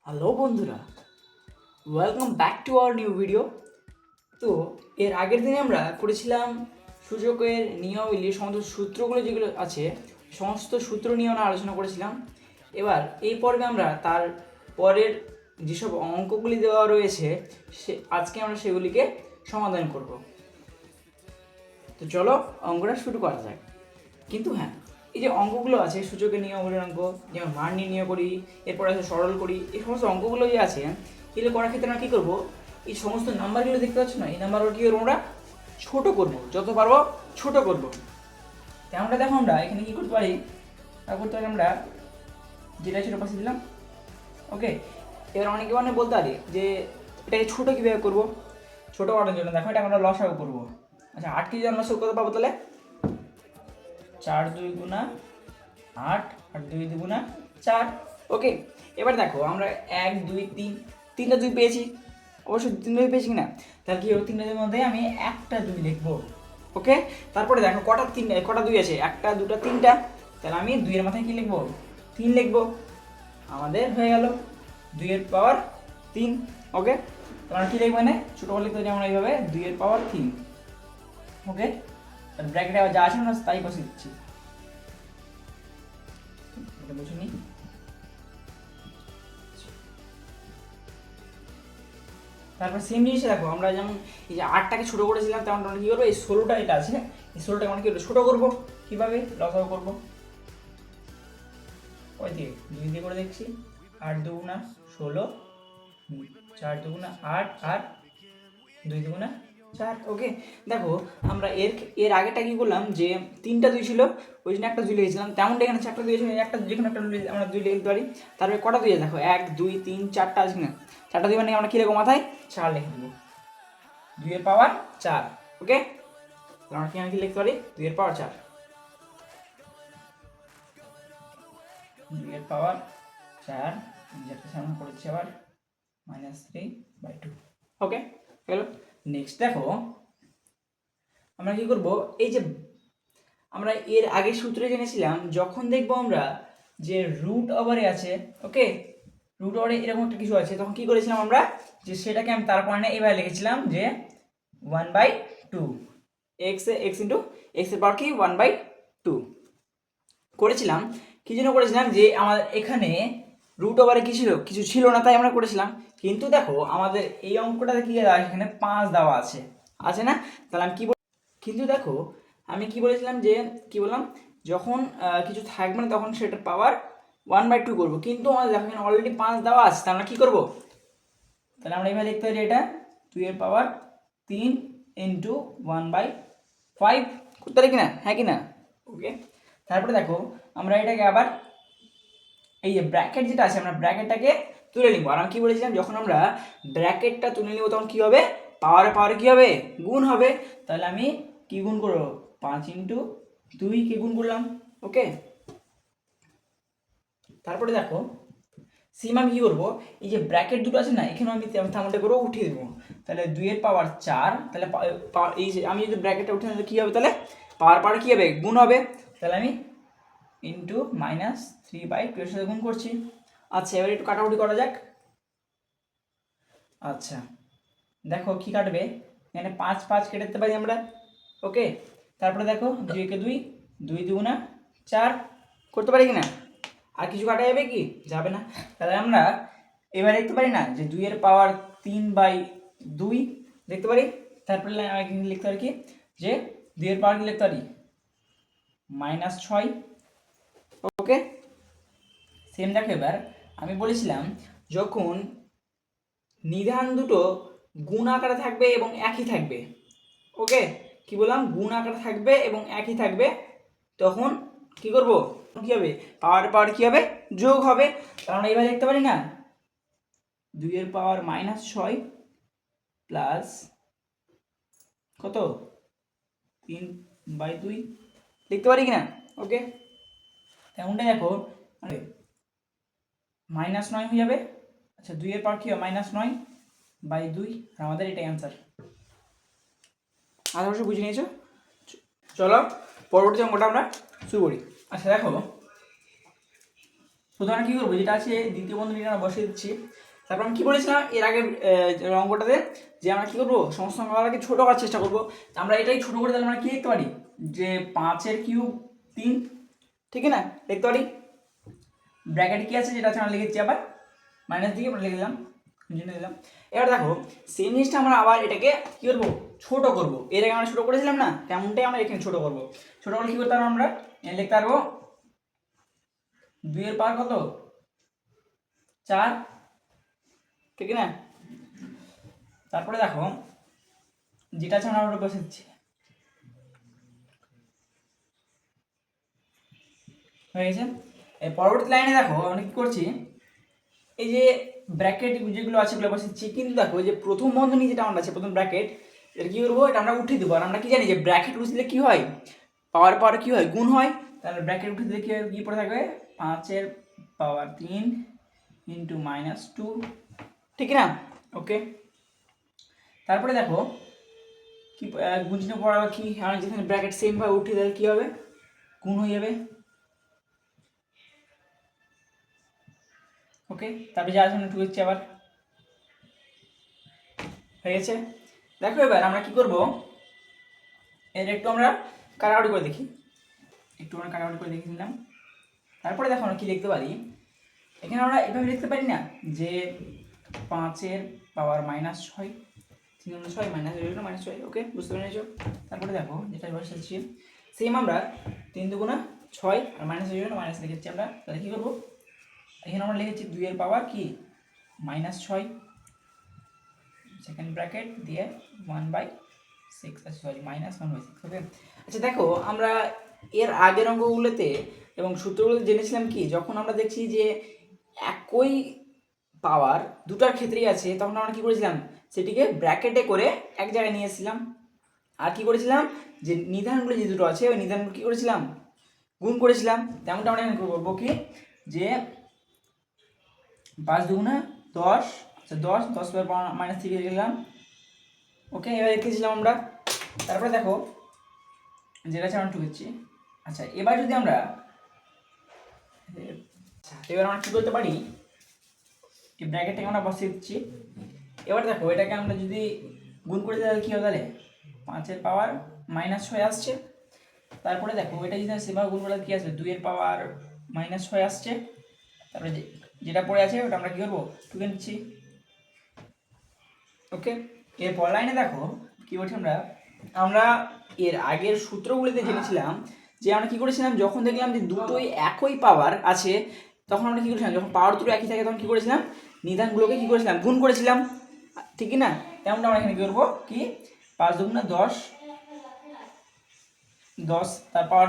Hello বন্ধুরা, welcome back to our new video. তো এর আগের দিনে আমরা করেছিলাম সূচকের নিয়মাবলী সমস্ত সূত্রগুলো যেগুলো আছে সমস্ত সূত্র নিয়ে আমরা আলোচনা করেছিলাম। এবার এই পর্বে আমরা তার পরের যেসব অঙ্কগুলি দেওয়া রয়েছে আজকে আমরা সেগুলিকে সমাধান করব। তো চলো অঙ্কটা শুরু করা যাক। কিন্তু হ্যাঁ, এই যে অঙ্কগুলো আছে সূচকের নিয়মগুলোর অঙ্ক, যেমন মান নির্ণয় করি, এরপর আছে সরল করি, এই সমস্ত অঙ্কগুলো যে আছে এগুলো করার ক্ষেত্রে আমরা কী করবো, এই সমস্ত নাম্বারগুলো দেখতে পাচ্ছ না, এই নাম্বারগুলো কী করবো আমরা ছোটো করবো, যত পারবো ছোটো করবো। তেমনটা দেখো আমরা এখানে কী করতে পারি, আমরা যেটা ছোটো পাশে দিলাম। ওকে, এবার অনেকে বলতে পারি যে এটাকে ছোটো কীভাবে করবো। ছোটো করার জন্য দেখো এটা আমরা লসাগু করবো। আচ্ছা, 8 কেজি আমরা কত পাবো তাহলে? 4 2 গুণা 8 আর 2 দুগুণা 4। ওকে, এবার দেখো আমরা 1 2 3 তিনটা 2 পেয়েছি, অবশ্যই 3 2 পেয়েছি কিনা, তাহলে কি হবে, 3টার মধ্যে আমি একটা 2 লিখবো। ওকে, তারপরে দেখো কটা 2 আছে, একটা দুটা তিনটা, তাহলে আমি 2 এর মাথায় কি লিখবো, 3 লিখবো। আমাদের হয়ে গেল 2 এর পাওয়ার 3। ওকে, তোমরা কি লিখবে না, ছোটো বলে লিখতে যেমন এইভাবে 2 এর পাওয়ার 3। ওকে, ব্র্যাকেটে যা আছে না তাই বসে দিচ্ছি, এটা বুঝুনি। তারপর সেম জিনিসটা দেখো, আমরা যেমন এই যে 8টাকে ছোটো করেছিলাম, তেমন আমরা কী করবো, এই 16টা এটা আছে, এই 16টাকে আমরা কী করবো, ছোটো করবো। কীভাবে, লসাগু করবো। ওই দিয়ে 2 দিয়ে করে দেখছি, 8 দুগুণা 16, 4 দুগুণা 8 আর 2 দুগুণা 4। ওকে, দেখো আমরা এর আগেটা কী করলাম, যে 3টা 2 ছিল, ওই জন্য একটা 2 লিখেছিলাম, তেমনটা এখানে 4টা 2 ছিল, একটা যেখানে একটা আমরা 2 লিখতে পারি। তারপরে কটা 2 আছে দেখো, 1 2 3 4টা আছে না, 4টা 2 মানে আমরা কী লিখবো, মাথায় 4 লিখে দেবো, 2 এর পাওয়ার 4। ওকে, আমরা কি আমি লিখতে পারি, 2 এর পাওয়ার 4, 2 এর পাওয়ার 4, যেটা সামনে করেছি আবার -3/2। ওকে, গেল। নেক্সট দেখো আমরা কি করব, এই যে আমরা এর আগে সূত্রে জেনেছিলাম, যখন দেখবো আমরা যে রুট ওভারে আছে, ওকে, রুট ওভারে এরকম একটা কিছু আছে, তখন কি করেছিলাম আমরা, যে সেটাকে আমি তার কারণে এইভাবে লিখেছিলাম যে 1/2 এক্স ইন্টু এক্স এর পাওয়ার কি 1/2 করেছিলাম। কি জন্য করেছিলাম, যে আমাদের এখানে রুট ওভারে কিছু ছিল না, তাই আমরা করেছিলাম। কিন্তু দেখো আমাদের এই অঙ্কটাতে কি এখানে 5 দেওয়া আছে, আছে না, তাহলে আমি কি, কিন্তু দেখো আমি কি বলেছিলাম, যে কি বললাম, যখন কিছু থাকবে না তখন সেটার পাওয়ার 1/2 করবো, কিন্তু আমাদের দেখো এখানে অলরেডি 5 দেওয়া আছে, তাহলে আমরা কী করবো, তাহলে আমরা এইভাবে লিখতে পারি, এটা 2 এর পাওয়ার 3 ইন্টু 1/5 করতে পারি কিনা, হ্যাঁ কিনা। ওকে, তারপরে দেখো আমরা এটাকে আবার এই যে ব্র্যাকেট যেটা আছে, আমরা ব্র্যাকেটটাকে তুলে নিব। আর আমি কি বলেছিলাম, যখন আমরা ব্র্যাকেটটা তুলে নিব তখন কি হবে, পাওয়ারে কি হবে, গুণ হবে। তাহলে আমি কি গুণ করব, 5 ইন্টু 2 কে গুণ করলাম। ওকে, তারপরে দেখো সিম আমি কি করবো, এই যে ব্র্যাকেট দুটো আছে না, এখানে আমি তেমনটা করে উঠিয়ে দেবো। তাহলে 2 এর পাওয়ার 4, তাহলে এই যে আমি যদি ব্র্যাকেটটা উঠে নিলে কী হবে, তাহলে পাওয়ার কী হবে, গুণ হবে। তাহলে আমি ইন্টু -3/2 এর সাথে গুণ করছি। আচ্ছা, এবার একটু কাটাকুটি করা যাক। আচ্ছা, দেখো কি কাটবে, এখানে 5 5 কেটে দিতে পারি আমরা। ওকে, তারপরে দেখো 2 কে 2, 2 দুগুণা 4 করতে পারি কিনা, আর কিছু কাটা যাবে কি, যাবে না। তাহলে আমরা এবার দেখতে পারি না, যে 2 এর পাওয়ার 3/2 দেখতে পারি। তারপরে লিখতে পারি কি, যে 2 এর পাওয়ার কি লিখতে পারি, -6। ওকে, সেম দেখো এবার আমি বলেছিলাম, যখন নিধান দুটো গুণ আকারে থাকবে এবং একই থাকবে, ওকে, কি বললাম, গুণ আকারে থাকবে এবং একই থাকবে, তখন কি করব, কি হবে, পাওয়ার কি হবে, যোগ হবে। কারণ এইভাবে দেখতে পারি না, 2 এর পাওয়ার -6 প্লাস কত, 3/2 লিখতে পারি কিনা। ওকে, তেমনটাই দেখো -9 হয়ে যাবে। আচ্ছা, 2 এর পাওয়ার কি হবে, -9/2, আর আমাদের এটাই অ্যান্সার। আশা বুঝে নিয়েছো। চলো পরবর্তী অঙ্কটা আমরা শুরু করি। আচ্ছা দেখো, সুতরাং কি করবো, যেটা আছে দ্বিতীয় বন্ধনীটা আমরা বসিয়ে দিচ্ছি। তারপর আমি কি বলেছিলাম এর আগের অঙ্কটাতে, যে আমরা কি করবো, সমস্ত সংখ্যাগুলোকে ছোট করার চেষ্টা করবো। আমরা এটাই ছোট করে তাহলে আমরা কি লিখতে পারি, যে 5 কিউব 3, ঠিক না, লিখতে পারি। ব্র্যাকেট কি আছে, যেটা আছে আমরা লিখেছি আবার মাইনাস দিয়ে আমরা লিখে দিলাম, দিলাম। এবার দেখো সেম জিনিসটা আমরা আবার এটাকে কি করবো, ছোট করবো। এর আগে আমরা ছোট করেছিলাম না, তেমনটাই আমরা এখানে ছোট করবো। ছোট করলে কি করতে পারবো, আমরা লিখতে পারবো 2 এর পাওয়ার কত, 4, ঠিক না। তারপরে দেখো যেটা আছে আমরা ওটা বসে দিচ্ছি, হয়ে গেছে। এই পরবর্তী লাইনে দেখো আমরা কি করছি, এই যে ব্র্যাকেট যেগুলো আছে ওগুলো বসেছি, কিন্তু দেখো যে প্রথম বন্ধনী যেটা আমরা আছে, প্রথম ব্র্যাকেট, এটা কি করবো, এটা আমরা উঠিয়ে দেবো। আর আমরা কি জানি যে ব্র্যাকেট উঠে দিলে কি হয়, পাওয়ার পাওয়ার কি হয়, গুণ হয়। তাহলে ব্র্যাকেট উঠে দিলে কি হয়, কি পড়ে থাকবে, 5 পাওয়ার 3 ইন্টু -2, ঠিক না, ওকে। তারপরে দেখো কি গুণ চিহ্ন পড়া কি, আমরা যেখানে ব্র্যাকেট সেম ভাবে উঠিয়ে দিলে কি হবে, গুণ হয়ে যাবে, ওকে। তারপরে যার জন্য টু হচ্ছে আবার হয়ে গেছে। দেখো এবার আমরা কি করব, এর একটু আমরা কাটাকাটি করে দেখি, একটু আমরা কাটাকাটি করে দেখে নিলাম। তারপরে দেখো আমরা কি লিখতে পারি, এখানে আমরা এভাবে লিখতে পারি না, যে 5 পাওয়ার -6, 3 6 -6, ওকে, বুঝতে পেরেছো। তারপরে দেখো যেটা বসাচ্ছি সেম, আমরা 3 দুগুণা 6 আর মাইনাস লিখেছি আমরা। তাহলে কি করবো, এখানে আমরা লিখেছি 2 এর পাওয়ার কি -6, সেকেন্ড ব্র্যাকেট দিয়ে 1/6, সরি -1/6, ওকে। আচ্ছা দেখো আমরা এর আগের অঙ্কগুলোতে এবং সূত্রগুলোতে জেনেছিলাম কি, যখন আমরা দেখছি যে একই পাওয়ার দুটার ক্ষেত্রেই আছে, তখন আমরা কি করেছিলাম, সেটিকে ব্র্যাকেটে করে এক জায়গায় নিয়ে এসেছিলাম। আর কি করেছিলাম, যে নিধানগুলো যে দুটো আছে ওই নিধানগুলো কি করেছিলাম, গুণ করেছিলাম। তেমনটা আমরা এখানে করবো কি, যে 5 দুগুণা 10, আচ্ছা 10 -3 লিখলাম, ওকে, এবার লিখেছিলাম আমরা। তারপরে দেখো যেটা আছে আমরা টুকেছি। আচ্ছা এবার যদি আমরা, এবার আমরা কি করতে পারি, এই ব্র্যাকেটটাকে আমরা বসিয়ে দিচ্ছি। এবার দেখো এটাকে আমরা যদি গুণ করে দিই তাহলে কি হবে, তাহলে 5 পাওয়ার -6 আসছে। তারপরে দেখো এটা যদি সেভাবে গুণ করে কি আসবে, 2 এর পাওয়ার -6 আসছে। তারপরে যেটা পড়ে আছে ওটা আমরা কি করবো, টুকে নিচ্ছি, ওকে। এর পর লাইনে দেখো কি বলছি, আমরা এর আগের সূত্রগুলিতে জেনেছিলাম যে আমরা কি করেছিলাম, যখন দেখলাম যে দুটোই একই পাওয়ার আছে, তখন আমরা কি করেছিলাম, যখন পাওয়ার দুটো একই থাকে তখন কি করেছিলাম, নিধানগুলোকে কি করেছিলাম, গুণ করেছিলাম, ঠিক না। তেমনটা আমরা এখানে কি করবো, কি 5 দুগুণা 10, তার পাওয়ার